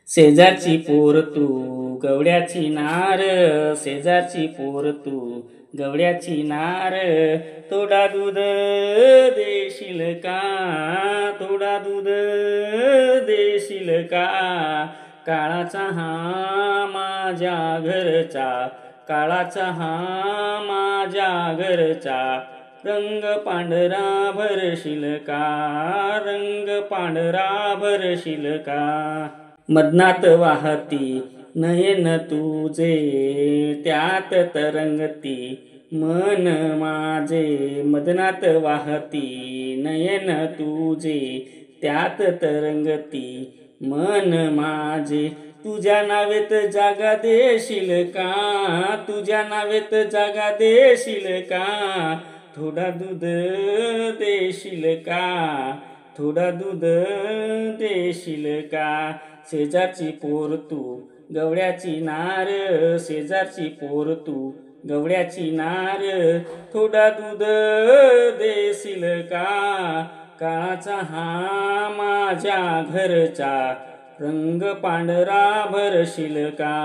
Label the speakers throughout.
Speaker 1: शेजारची पोर तू गवड्याची नार, शेजारची पोर तू गवड्याची नार, थोडा दूध देशील का, थोडा दूध देशील का, काळाचा हा माझ्या घरचा, काळाचा हा माझ्या घरचा, रंग पांढरा भरशील का, रंग पांढरा भरशील का, मदनात वाहती नयन तुझे, त्यात तरंगती मन माझे, मदनात वाहती नयन तुझे, त्यात तरंगती मन माझे, तुझ्या नावेत जागा देशील का, तुझ्या नावेत जागा देशील का, थोडा दूध देशील का, थोडा दूध देशील का, शेजारची पोर तू गवड्याची नार, शेजारची पोर तू गवड्याची नार, थोडा दूध देशील का, काळाचा हा माझ्या घरचा, रंग पांढरा भरशील का,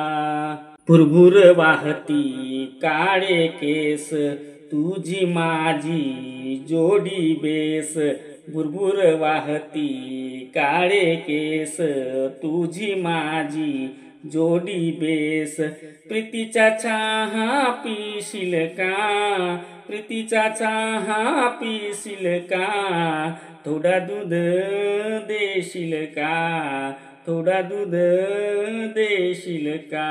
Speaker 1: भुरभुर वाहती काळे केस, तुझी माझी जोडी बेस, भुरभुर वाहती काळे केस, तुझी माझी जोडी बेस, प्रीतीचा चहा पिशील का, प्रीतीचा चहा पिशील का, थोडा दूध देशील का, थोडा दूध देशील का,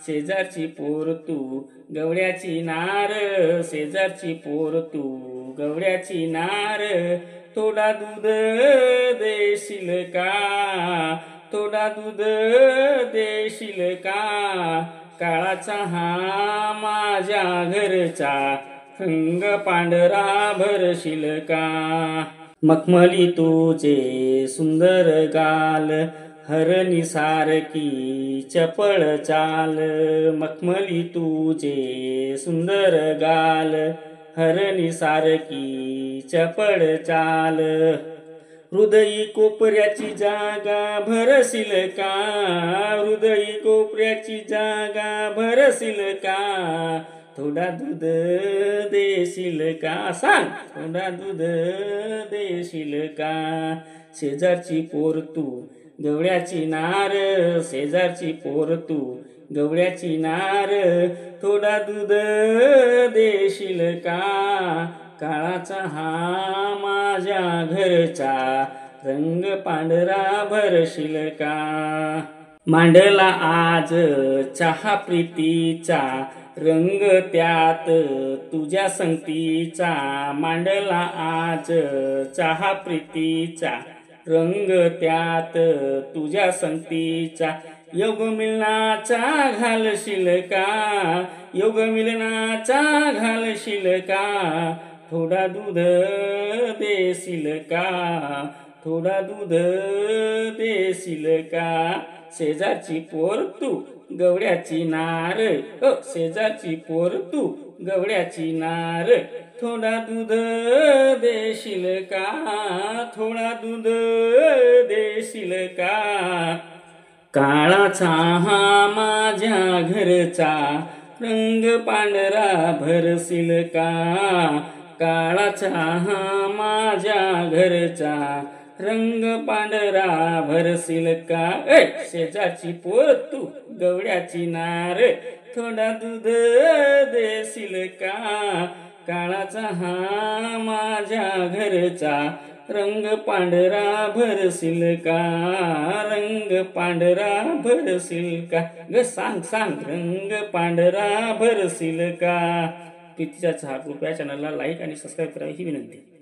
Speaker 1: शेजारची पोर तू गवड्याची नार, शेजारची पोर तू गवड्याची नार, थोडा दूध देशील का, थोडा दूध देशील का, काळाचा हा माझ्या घरचा, रंग पांढरा भरशील का, मखमली तुझे सुंदर गाल, हरणी सारखी चपळ चाल, मखमली तुझे सुंदर गाल, हरणी सारखी चपळ चाल, हृदयी कोपऱ्याची जागा भरशील का, हृदयी कोपऱ्याची जागा भरशील का, थोडा दूध देशील का, सांग थोडा दूध देशील का, शेजारची पोर तू गवड्याची नार, शेजारची पोर तू गवड्याची नार, थोडा दूध देशील का, काळाचा हा माझ्या घरचा, रंग पांढरा भरशील का, मांडला आज चहा प्रीतीचा, रंग त्यात तुझ्या संगतीचा, मांडला आज चहा प्रीतीचा, रंग त्यात तुझ्या संगतीचा, योग मिलनाचा घालशील का, योग मिलनाचा घालशील का, थोडा दूध देशील का, थोडा दूध देशील का, शेजारची पोर तू गवड्याची नार, शेजारची पोर तू गवड्याची नार, थोडा दूध देशील का, थोडा दूध देशील का, काळाचा हा माझ्या घरचा, रंग पांढरा भरशील का, काळाचा हा माझ्या घरचा, रंग पांढरा भरशील का, शेजारची पोर तू गवड्याची नार, थोडा दूध देशील का, काळाचा हा माझ्या घरचा, रंग पांढरा भरशील का, रंग पांढरा भरशील का, ग सांग सांग रंग पांढरा भरशील का. प्रीतीचा चहा ग्रुप या चॅनलला लाईक आणि सबस्क्राईब करावी ही विनंती.